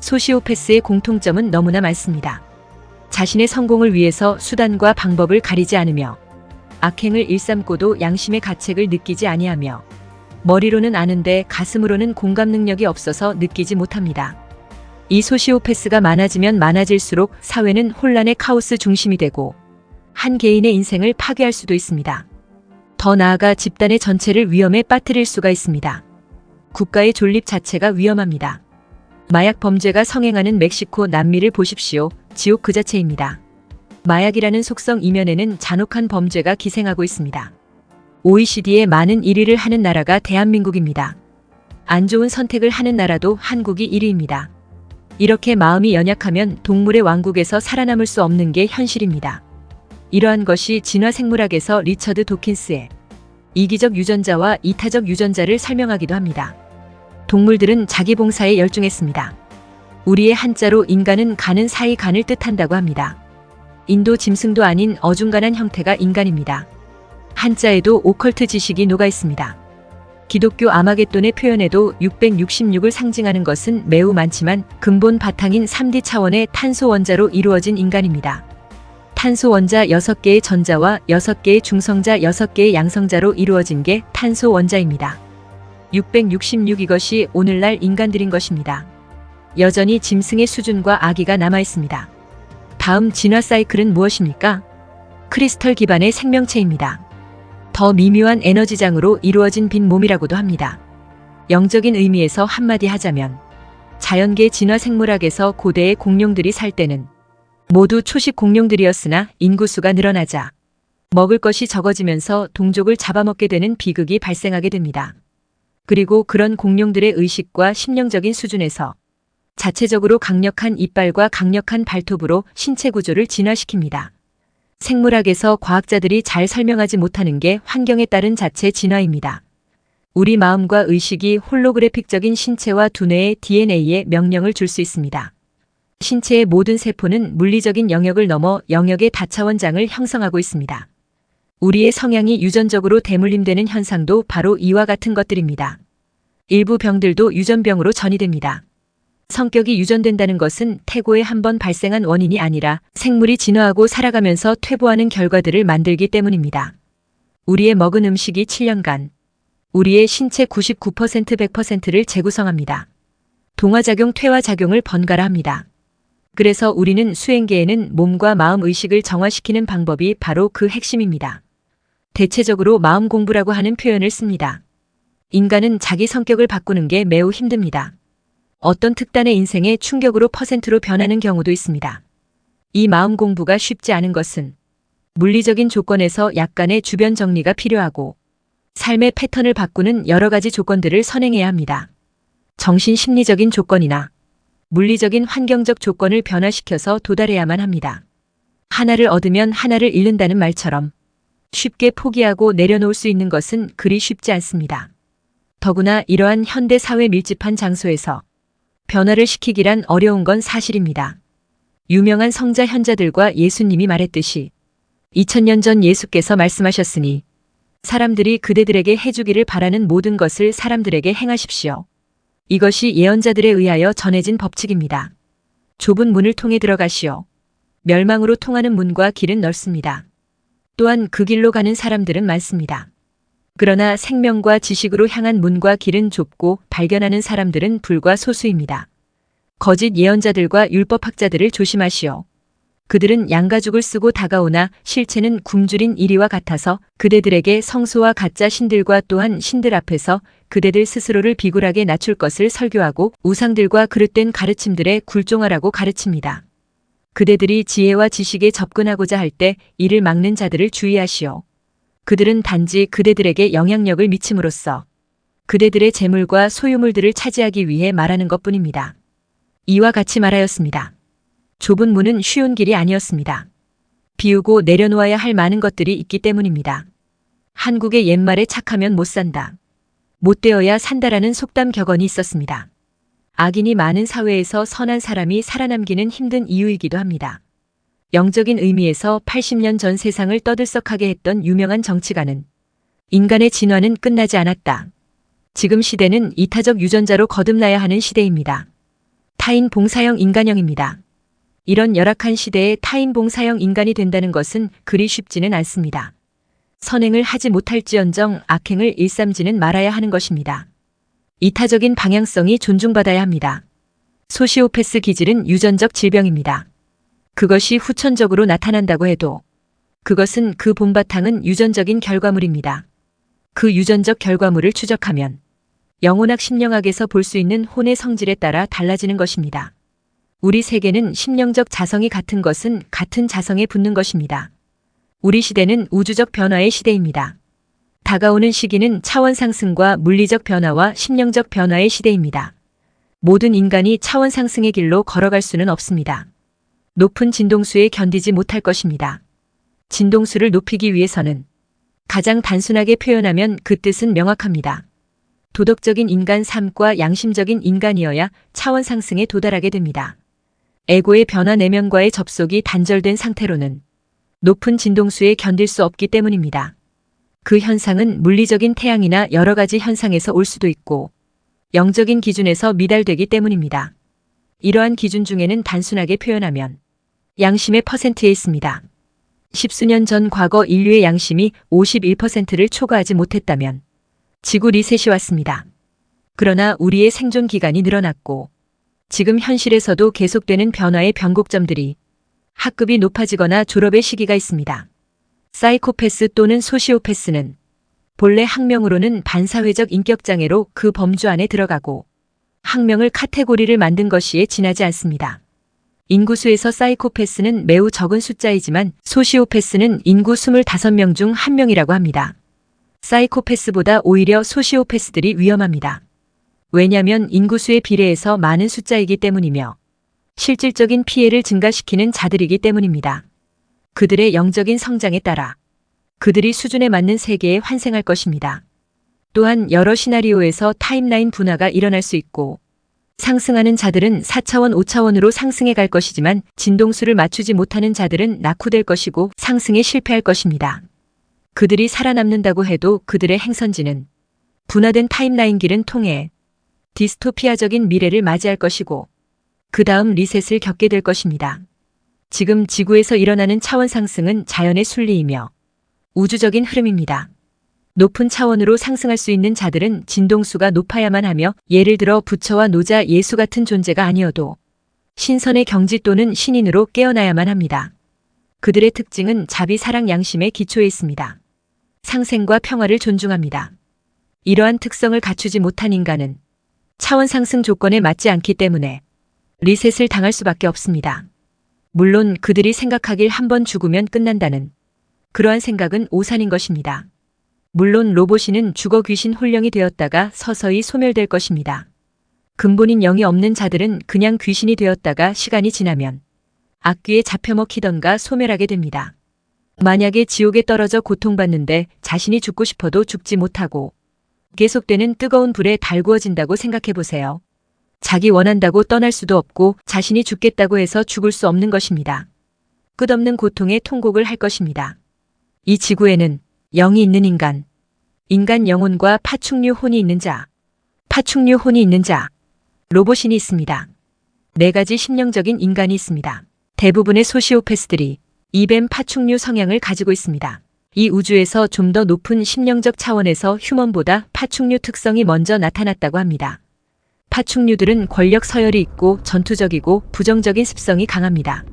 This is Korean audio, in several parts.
소시오패스의 공통점은 너무나 많습니다. 자신의 성공을 위해서 수단과 방법을 가리지 않으며 악행을 일삼고도 양심의 가책을 느끼지 아니하며 머리로는 아는데 가슴으로는 공감 능력이 없어서 느끼지 못합니다. 이 소시오패스가 많아지면 많아질수록 사회는 혼란의 카오스 중심이 되고 한 개인의 인생을 파괴할 수도 있습니다. 더 나아가 집단의 전체를 위험에 빠뜨릴 수가 있습니다. 국가의 존립 자체가 위험합니다. 마약 범죄가 성행하는 멕시코 남미를 보십시오. 지옥 그 자체입니다. 마약이라는 속성 이면에는 잔혹한 범죄가 기생하고 있습니다. OECD에 많은 1위를 하는 나라가 대한민국입니다. 안 좋은 선택을 하는 나라도 한국이 1위입니다. 이렇게 마음이 연약하면 동물의 왕국에서 살아남을 수 없는 게 현실입니다. 이러한 것이 진화생물학에서 리처드 도킨스의 이기적 유전자와 이타적 유전자를 설명하기도 합니다. 동물들은 자기봉사에 열중했습니다. 우리의 한자로 인간은 가는 사이 간을 뜻한다고 합니다. 인도 짐승도 아닌 어중간한 형태가 인간입니다. 한자에도 오컬트 지식이 녹아 있습니다. 기독교 아마겟돈의 표현에도 666을 상징하는 것은 매우 많지만 근본 바탕인 3D 차원의 탄소 원자로 이루어진 인간입니다. 탄소 원자 6개의 전자와 6개의 중성자 6개의 양성자로 이루어진 게 탄소 원자입니다. 666 이것이 오늘날 인간들인 것입니다. 여전히 짐승의 수준과 아기가 남아있습니다. 다음 진화 사이클은 무엇입니까? 크리스털 기반의 생명체입니다. 더 미묘한 에너지장으로 이루어진 빈 몸이라고도 합니다. 영적인 의미에서 한마디 하자면 자연계 진화 생물학에서 고대의 공룡들이 살 때는 모두 초식 공룡들이었으나 인구수가 늘어나자 먹을 것이 적어지면서 동족을 잡아먹게 되는 비극이 발생하게 됩니다. 그리고 그런 공룡들의 의식과 심령적인 수준에서 자체적으로 강력한 이빨과 강력한 발톱으로 신체 구조를 진화시킵니다. 생물학에서 과학자들이 잘 설명하지 못하는 게 환경에 따른 자체 진화입니다. 우리 마음과 의식이 홀로그래픽적인 신체와 두뇌의 DNA에 명령을 줄 수 있습니다. 신체의 모든 세포는 물리적인 영역을 넘어 영역의 다차원장을 형성하고 있습니다. 우리의 성향이 유전적으로 대물림되는 현상도 바로 이와 같은 것들입니다. 일부 병들도 유전병으로 전이됩니다. 성격이 유전된다는 것은 태고에 한번 발생한 원인이 아니라 생물이 진화하고 살아가면서 퇴보하는 결과들을 만들기 때문입니다. 우리의 먹은 음식이 7년간 우리의 신체 99% 100%를 재구성합니다. 동화작용, 퇴화작용을 번갈아 합니다. 그래서 우리는 수행계에는 몸과 마음 의식을 정화시키는 방법이 바로 그 핵심입니다. 대체적으로 마음 공부라고 하는 표현을 씁니다. 인간은 자기 성격을 바꾸는 게 매우 힘듭니다. 어떤 특단의 인생의 충격으로 %로 변하는 경우도 있습니다. 이 마음 공부가 쉽지 않은 것은 물리적인 조건에서 약간의 주변 정리가 필요하고 삶의 패턴을 바꾸는 여러 가지 조건들을 선행해야 합니다. 정신 심리적인 조건이나 물리적인 환경적 조건을 변화시켜서 도달해야만 합니다. 하나를 얻으면 하나를 잃는다는 말처럼 쉽게 포기하고 내려놓을 수 있는 것은 그리 쉽지 않습니다. 더구나 이러한 현대 사회 밀집한 장소에서 변화를 시키기란 어려운 건 사실입니다. 유명한 성자 현자들과 예수님이 말했듯이 2000년 전 예수께서 말씀하셨으니 사람들이 그대들에게 해주기를 바라는 모든 것을 사람들에게 행하십시오. 이것이 예언자들에 의하여 전해진 법칙입니다. 좁은 문을 통해 들어가시오. 멸망으로 통하는 문과 길은 넓습니다. 또한 그 길로 가는 사람들은 많습니다. 그러나 생명과 지식으로 향한 문과 길은 좁고 발견하는 사람들은 불과 소수입니다. 거짓 예언자들과 율법학자들을 조심하시오. 그들은 양가죽을 쓰고 다가오나 실체는 굶주린 이리와 같아서 그대들에게 성소와 가짜 신들과 또한 신들 앞에서 그대들 스스로를 비굴하게 낮출 것을 설교하고 우상들과 그릇된 가르침들에 굴종하라고 가르칩니다. 그대들이 지혜와 지식에 접근하고자 할 때 이를 막는 자들을 주의하시오. 그들은 단지 그대들에게 영향력을 미침으로써 그대들의 재물과 소유물들을 차지하기 위해 말하는 것뿐입니다. 이와 같이 말하였습니다. 좁은 문은 쉬운 길이 아니었습니다. 비우고 내려놓아야 할 많은 것들이 있기 때문입니다. 한국의 옛말에 착하면 못 산다. 못되어야 산다라는 속담 격언이 있었습니다. 악인이 많은 사회에서 선한 사람이 살아남기는 힘든 이유이기도 합니다. 영적인 의미에서 80년 전 세상을 떠들썩하게 했던 유명한 정치가는 인간의 진화는 끝나지 않았다. 지금 시대는 이타적 유전자로 거듭나야 하는 시대입니다. 타인 봉사형 인간형입니다. 이런 열악한 시대에 타인 봉사형 인간이 된다는 것은 그리 쉽지는 않습니다. 선행을 하지 못할지언정 악행을 일삼지는 말아야 하는 것입니다. 이타적인 방향성이 존중받아야 합니다. 소시오패스 기질은 유전적 질병입니다. 그것이 후천적으로 나타난다고 해도 그것은 그 본바탕은 유전적인 결과물입니다. 그 유전적 결과물을 추적하면 영혼학 심령학에서 볼 수 있는 혼의 성질에 따라 달라지는 것입니다. 우리 세계는 심령적 자성이 같은 것은 같은 자성에 붙는 것입니다. 우리 시대는 우주적 변화의 시대입니다. 다가오는 시기는 차원 상승과 물리적 변화와 심령적 변화의 시대입니다. 모든 인간이 차원 상승의 길로 걸어갈 수는 없습니다. 높은 진동수에 견디지 못할 것입니다. 진동수를 높이기 위해서는 가장 단순하게 표현하면 그 뜻은 명확합니다. 도덕적인 인간 삶과 양심적인 인간이어야 차원 상승에 도달하게 됩니다. 에고의 변화 내면과의 접속이 단절된 상태로는 높은 진동수에 견딜 수 없기 때문입니다. 그 현상은 물리적인 태양이나 여러 가지 현상에서 올 수도 있고 영적인 기준에서 미달되기 때문입니다. 이러한 기준 중에는 단순하게 표현하면 양심의 퍼센트에 있습니다. 십수년 전 과거 인류의 양심이 51%를 초과하지 못했다면 지구 리셋이 왔습니다. 그러나 우리의 생존 기간이 늘어났고 지금 현실에서도 계속되는 변화의 변곡점들이 학급이 높아지거나 졸업의 시기가 있습니다. 사이코패스 또는 소시오패스는 본래 학명으로는 반사회적 인격장애로 그 범주 안에 들어가고 학명을 카테고리를 만든 것이에 지나지 않습니다. 인구수에서 사이코패스는 매우 적은 숫자이지만 소시오패스는 인구 25명 중 1명이라고 합니다. 사이코패스보다 오히려 소시오패스들이 위험합니다. 왜냐하면 인구수에 비례해서 많은 숫자이기 때문이며 실질적인 피해를 증가시키는 자들이기 때문입니다. 그들의 영적인 성장에 따라 그들이 수준에 맞는 세계에 환생할 것입니다. 또한 여러 시나리오에서 타임라인 분화가 일어날 수 있고 상승하는 자들은 4차원, 5차원으로 상승해 갈 것이지만 진동수를 맞추지 못하는 자들은 낙후될 것이고 상승에 실패할 것입니다. 그들이 살아남는다고 해도 그들의 행선지는 분화된 타임라인 길은 통해 디스토피아적인 미래를 맞이할 것이고 그 다음 리셋을 겪게 될 것입니다. 지금 지구에서 일어나는 차원 상승은 자연의 순리이며 우주적인 흐름입니다. 높은 차원으로 상승할 수 있는 자들은 진동수가 높아야만 하며 예를 들어 부처와 노자, 예수 같은 존재가 아니어도 신선의 경지 또는 신인으로 깨어나야만 합니다. 그들의 특징은 자비, 사랑, 양심의 기초에 있습니다. 상생과 평화를 존중합니다. 이러한 특성을 갖추지 못한 인간은 차원 상승 조건에 맞지 않기 때문에 리셋을 당할 수밖에 없습니다. 물론 그들이 생각하길 한 번 죽으면 끝난다는 그러한 생각은 오산인 것입니다. 물론 로봇이는 죽어 귀신 혼령이 되었다가 서서히 소멸될 것입니다. 근본인 영이 없는 자들은 그냥 귀신이 되었다가 시간이 지나면 악귀에 잡혀먹히던가 소멸하게 됩니다. 만약에 지옥에 떨어져 고통받는데 자신이 죽고 싶어도 죽지 못하고 계속되는 뜨거운 불에 달구어진다고 생각해 보세요. 자기 원한다고 떠날 수도 없고 자신이 죽겠다고 해서 죽을 수 없는 것입니다. 끝없는 고통에 통곡을 할 것입니다. 이 지구에는 영이 있는 인간, 인간 영혼과 파충류 혼이 있는 자, 파충류 혼이 있는 자, 로봇인이 있습니다. 4가지 심령적인 인간이 있습니다. 대부분의 소시오패스들이 이뱀 파충류 성향을 가지고 있습니다. 이 우주에서 좀 더 높은 심령적 차원에서 휴먼보다 파충류 특성이 먼저 나타났다고 합니다. 파충류들은 권력 서열이 있고 전투적이고 부정적인 습성이 강합니다.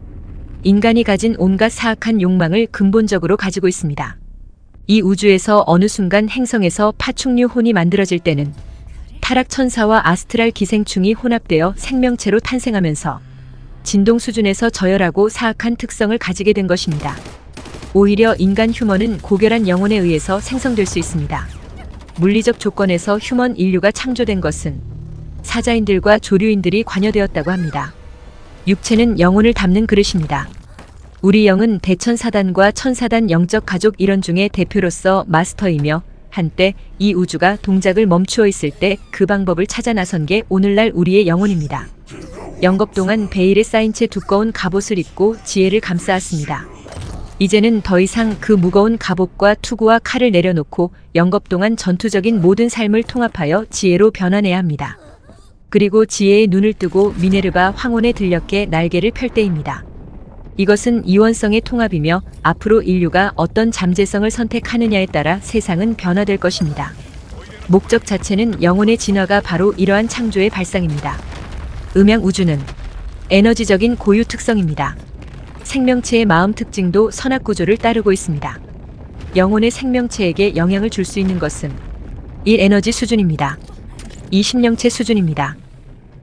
인간이 가진 온갖 사악한 욕망을 근본적으로 가지고 있습니다. 이 우주에서 어느 순간 행성에서 파충류 혼이 만들어질 때는 타락천사와 아스트랄 기생충이 혼합되어 생명체로 탄생하면서 진동 수준에서 저열하고 사악한 특성을 가지게 된 것입니다. 오히려 인간 휴먼은 고결한 영혼에 의해서 생성될 수 있습니다. 물리적 조건에서 휴먼 인류가 창조된 것은 사자인들과 조류인들이 관여되었다고 합니다. 육체는 영혼을 담는 그릇입니다. 우리 영은 대천사단과 천사단 영적 가족 일원 중의 대표로서 마스터이며 한때 이 우주가 동작을 멈추어 있을 때 그 방법을 찾아 나선 게 오늘날 우리의 영혼입니다. 영겁 동안 베일에 쌓인 채 두꺼운 갑옷을 입고 지혜를 감싸왔습니다. 이제는 더 이상 그 무거운 갑옷과 투구와 칼을 내려놓고 영겁 동안 전투적인 모든 삶을 통합하여 지혜로 변화내야 합니다. 그리고 지혜의 눈을 뜨고 미네르바 황혼의 들녘에 날개를 펼 때입니다. 이것은 이원성의 통합이며 앞으로 인류가 어떤 잠재성을 선택하느냐에 따라 세상은 변화될 것입니다. 목적 자체는 영혼의 진화가 바로 이러한 창조의 발상입니다. 음양 우주는 에너지적인 고유 특성입니다. 생명체의 마음 특징도 선악 구조를 따르고 있습니다. 영혼의 생명체에게 영향을 줄 수 있는 것은 1. 에너지 수준입니다. 2. 심령체 수준입니다.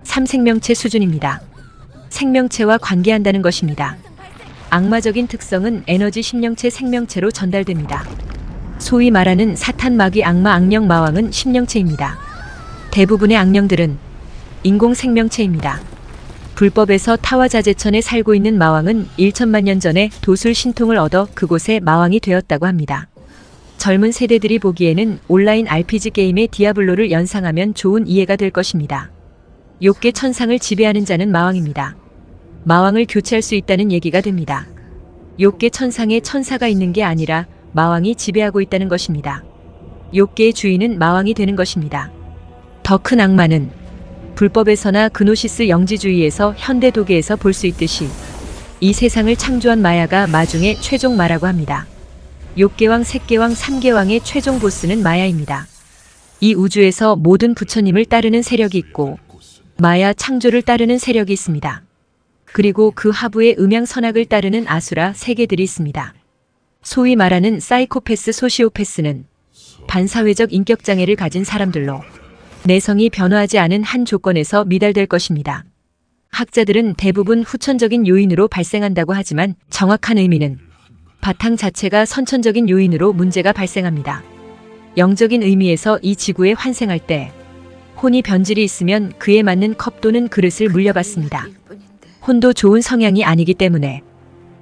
3. 생명체 수준입니다. 생명체와 관계한다는 것입니다. 악마적인 특성은 에너지 심령체 생명체로 전달됩니다. 소위 말하는 사탄 마귀 악마 악령 마왕은 심령체입니다. 대부분의 악령들은 인공 생명체입니다. 불법에서 타와자제천에 살고 있는 마왕은 1천만 년 전에 도술 신통을 얻어 그곳에 마왕이 되었다고 합니다. 젊은 세대들이 보기에는 온라인 RPG 게임의 디아블로를 연상하면 좋은 이해가 될 것입니다. 욕계 천상을 지배하는 자는 마왕입니다. 마왕을 교체할 수 있다는 얘기가 됩니다. 욕계 천상에 천사가 있는 게 아니라 마왕이 지배하고 있다는 것입니다. 욕계의 주인은 마왕이 되는 것입니다. 더 큰 악마는 불법에서나 그노시스 영지주의에서 현대 도계에서 볼 수 있듯이 이 세상을 창조한 마야가 마중의 최종 마라고 합니다. 욕계왕, 색계왕, 삼계왕의 최종 보스는 마야입니다. 이 우주에서 모든 부처님을 따르는 세력이 있고 마야 창조를 따르는 세력이 있습니다. 그리고 그 하부의 음양 선악을 따르는 아수라 세계들이 있습니다. 소위 말하는 사이코패스, 소시오패스는 반사회적 인격장애를 가진 사람들로 내성이 변화하지 않은 한 조건에서 미달될 것입니다. 학자들은 대부분 후천적인 요인으로 발생한다고 하지만 정확한 의미는 바탕 자체가 선천적인 요인으로 문제가 발생합니다. 영적인 의미에서 이 지구에 환생할 때 혼이 변질이 있으면 그에 맞는 컵 또는 그릇을 물려받습니다. 혼도 좋은 성향이 아니기 때문에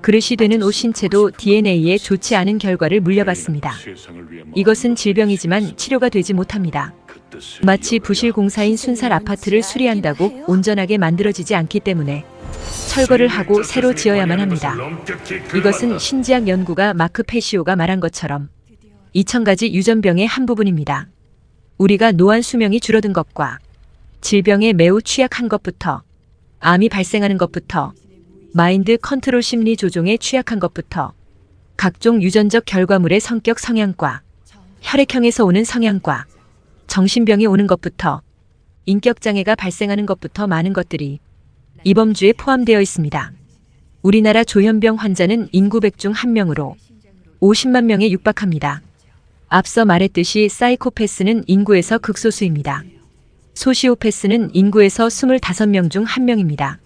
그릇이 되는 옷 신체도 DNA에 좋지 않은 결과를 물려받습니다. 이것은 질병이지만 치료가 되지 못합니다. 마치 부실공사인 순살 아파트를 수리한다고 온전하게 만들어지지 않기 때문에 철거를 하고 새로 지어야만 합니다. 이것은 신지학 연구가 마크 페시오가 말한 것처럼 2000가지 유전병의 한 부분입니다. 우리가 노안 수명이 줄어든 것과 질병에 매우 취약한 것부터 암이 발생하는 것부터 마인드 컨트롤 심리 조종에 취약한 것부터 각종 유전적 결과물의 성격 성향과 혈액형에서 오는 성향과 정신병이 오는 것부터 인격장애가 발생하는 것부터 많은 것들이 이 범주에 포함되어 있습니다. 우리나라 조현병 환자는 인구 100 중 1명으로 50만 명에 육박합니다. 앞서 말했듯이 사이코패스는 인구에서 극소수입니다. 소시오패스는 인구에서 25명 중 1명입니다.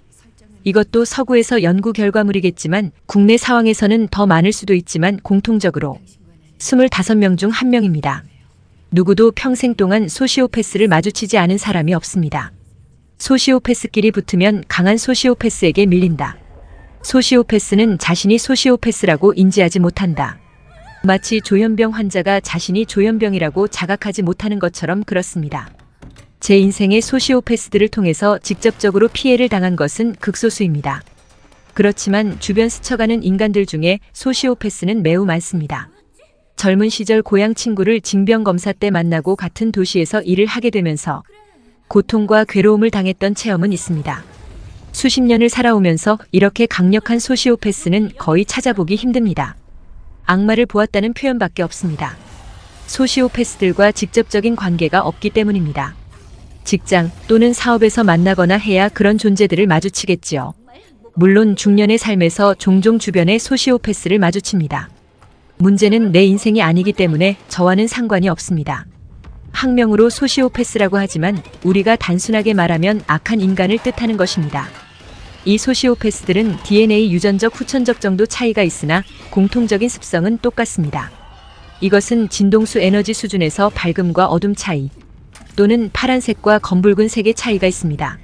이것도 서구에서 연구 결과물이겠지만 국내 상황에서는 더 많을 수도 있지만 공통적으로 25명 중 1명입니다. 누구도 평생 동안 소시오패스를 마주치지 않은 사람이 없습니다. 소시오패스끼리 붙으면 강한 소시오패스에게 밀린다. 소시오패스는 자신이 소시오패스라고 인지하지 못한다. 마치 조현병 환자가 자신이 조현병이라고 자각하지 못하는 것처럼 그렇습니다. 제 인생의 소시오패스들을 통해서 직접적으로 피해를 당한 것은 극소수입니다. 그렇지만 주변 스쳐가는 인간들 중에 소시오패스는 매우 많습니다. 젊은 시절 고향 친구를 징병검사 때 만나고 같은 도시에서 일을 하게 되면서 고통과 괴로움을 당했던 체험은 있습니다. 수십 년을 살아오면서 이렇게 강력한 소시오패스는 거의 찾아보기 힘듭니다. 악마를 보았다는 표현밖에 없습니다. 소시오패스들과 직접적인 관계가 없기 때문입니다. 직장 또는 사업에서 만나거나 해야 그런 존재들을 마주치겠지요. 물론 중년의 삶에서 종종 주변에 소시오패스를 마주칩니다. 문제는 내 인생이 아니기 때문에 저와는 상관이 없습니다. 학명으로 소시오패스라고 하지만 우리가 단순하게 말하면 악한 인간을 뜻하는 것입니다. 이 소시오패스들은 DNA 유전적 후천적 정도 차이가 있으나 공통적인 습성은 똑같습니다. 이것은 진동수 에너지 수준에서 밝음과 어둠 차이 또는 파란색과 검붉은 색의 차이가 있습니다.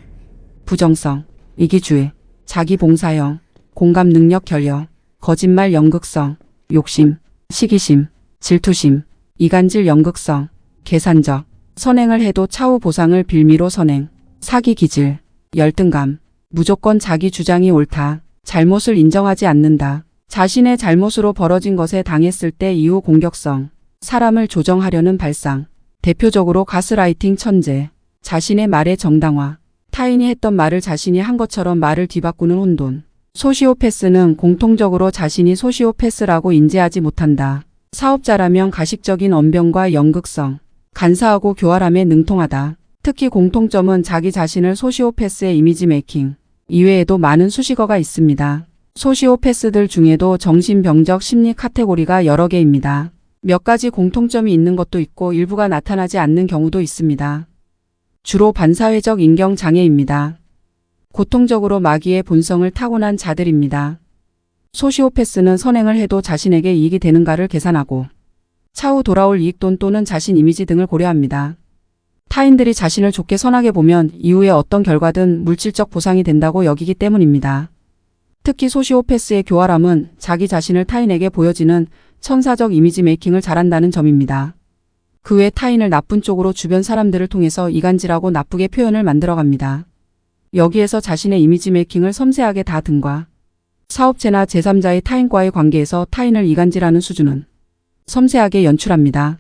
부정성, 이기주의, 자기봉사형, 공감 능력 결여, 거짓말 연극성, 욕심, 시기심, 질투심, 이간질 연극성, 계산적, 선행을 해도 차후 보상을 빌미로 선행, 사기 기질, 열등감, 무조건 자기 주장이 옳다, 잘못을 인정하지 않는다, 자신의 잘못으로 벌어진 것에 당했을 때 이후 공격성, 사람을 조정하려는 발상, 대표적으로 가스라이팅 천재, 자신의 말의 정당화, 타인이 했던 말을 자신이 한 것처럼 말을 뒤바꾸는 혼돈. 소시오패스는 공통적으로 자신이 소시오패스라고 인지하지 못한다. 사업자라면 가식적인 언변과 연극성, 간사하고 교활함에 능통하다. 특히 공통점은 자기 자신을 소시오패스의 이미지 메이킹 이외에도 많은 수식어가 있습니다. 소시오패스들 중에도 정신병적 심리 카테고리가 여러 개입니다. 몇 가지 공통점이 있는 것도 있고 일부가 나타나지 않는 경우도 있습니다. 주로 반사회적 인경장애입니다. 고통적으로 마귀의 본성을 타고난 자들입니다. 소시오패스는 선행을 해도 자신에게 이익이 되는가를 계산하고 차후 돌아올 이익돈 또는 자신 이미지 등을 고려합니다. 타인들이 자신을 좋게 선하게 보면 이후에 어떤 결과든 물질적 보상이 된다고 여기기 때문입니다. 특히 소시오패스의 교활함은 자기 자신을 타인에게 보여지는 천사적 이미지 메이킹을 잘한다는 점입니다. 그 외 타인을 나쁜 쪽으로 주변 사람들을 통해서 이간질하고 나쁘게 표현을 만들어갑니다. 여기에서 자신의 이미지 메이킹을 섬세하게 다 등과 사업체나 제3자의 타인과의 관계에서 타인을 이간질하는 수준은 섬세하게 연출합니다.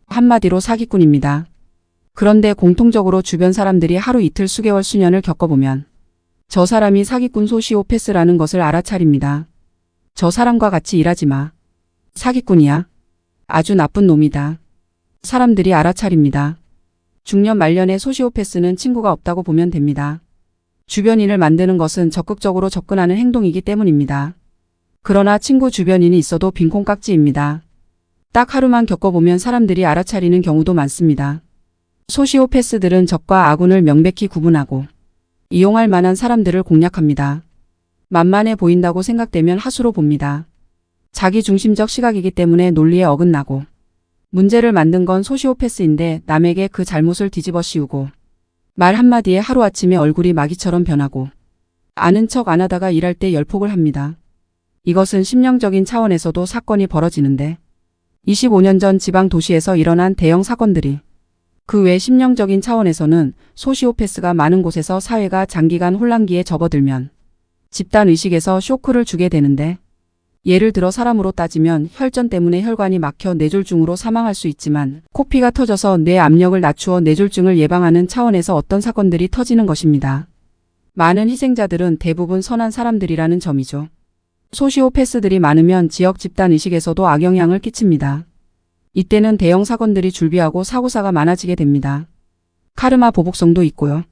한마디로 사기꾼입니다. 그런데 공통적으로 주변 사람들이 하루 이틀 수개월 수년을 겪어보면 저 사람이 사기꾼 소시오패스라는 것을 알아차립니다. 저 사람과 같이 일하지 마. 사기꾼이야. 아주 나쁜 놈이다. 사람들이 알아차립니다. 중년 말년의 소시오패스는 친구가 없다고 보면 됩니다. 주변인을 만드는 것은 적극적으로 접근하는 행동이기 때문입니다. 그러나 친구 주변인이 있어도 빈콩깍지입니다. 딱 하루만 겪어보면 사람들이 알아차리는 경우도 많습니다. 소시오패스들은 적과 아군을 명백히 구분하고 이용할 만한 사람들을 공략합니다. 만만해 보인다고 생각되면 하수로 봅니다. 자기중심적 시각이기 때문에 논리에 어긋나고 문제를 만든 건 소시오패스인데 남에게 그 잘못을 뒤집어 씌우고 말 한마디에 하루아침에 얼굴이 마귀처럼 변하고 아는 척 안 하다가 일할 때 열폭을 합니다. 이것은 심령적인 차원에서도 사건이 벌어지는데 25년 전 지방 도시에서 일어난 대형 사건들이 그 외 심령적인 차원에서는 소시오패스가 많은 곳에서 사회가 장기간 혼란기에 접어들면 집단 의식에서 쇼크를 주게 되는데 예를 들어 사람으로 따지면 혈전 때문에 혈관이 막혀 뇌졸중으로 사망할 수 있지만 코피가 터져서 뇌 압력을 낮추어 뇌졸중을 예방하는 차원에서 어떤 사건들이 터지는 것입니다. 많은 희생자들은 대부분 선한 사람들이라는 점이죠. 소시오패스들이 많으면 지역 집단 의식에서도 악영향을 끼칩니다. 이때는 대형 사건들이 줄비하고 사고사가 많아지게 됩니다. 카르마 보복성도 있고요.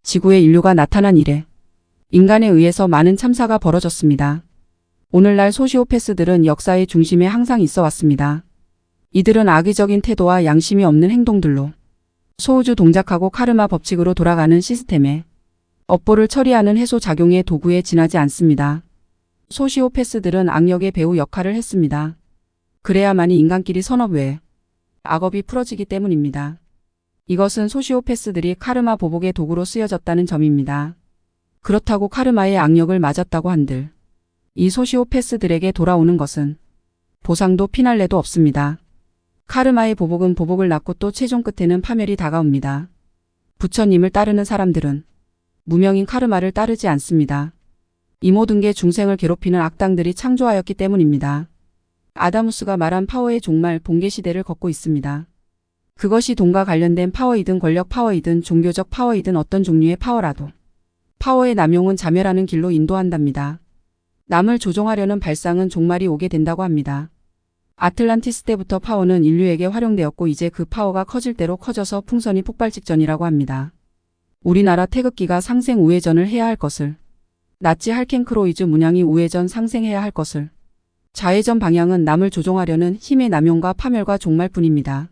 지구에 인류가 나타난 이래 인간에 의해서 많은 참사가 벌어졌습니다. 오늘날 소시오패스들은 역사의 중심에 항상 있어 왔습니다. 이들은 악의적인 태도와 양심이 없는 행동들로 소우주 동작하고 카르마 법칙으로 돌아가는 시스템에 업보를 처리하는 해소작용의 도구에 지나지 않습니다. 소시오패스들은 악력의 배우 역할을 했습니다. 그래야만이 인간끼리 선업 외에 악업이 풀어지기 때문입니다. 이것은 소시오패스들이 카르마 보복의 도구로 쓰여졌다는 점입니다. 그렇다고 카르마의 악력을 맞았다고 한들 이 소시오패스들에게 돌아오는 것은 보상도 피날레도 없습니다. 카르마의 보복은 보복을 낳고 또 최종 끝에는 파멸이 다가옵니다. 부처님을 따르는 사람들은 무명인 카르마를 따르지 않습니다. 이 모든 게 중생을 괴롭히는 악당들이 창조하였기 때문입니다. 아다무스가 말한 파워의 종말 본계 시대를 걷고 있습니다. 그것이 돈과 관련된 파워이든 권력 파워이든 종교적 파워이든 어떤 종류의 파워라도 파워의 남용은 자멸하는 길로 인도한답니다. 남을 조종하려는 발상은 종말이 오게 된다고 합니다. 아틀란티스 때부터 파워는 인류에게 활용되었고 이제 그 파워가 커질 대로 커져서 풍선이 폭발 직전이라고 합니다. 우리나라 태극기가 상생 우회전을 해야 할 것을 나치 할켄크로이즈 문양이 우회전 상생해야 할 것을 좌회전 방향은 남을 조종하려는 힘의 남용과 파멸과 종말뿐입니다.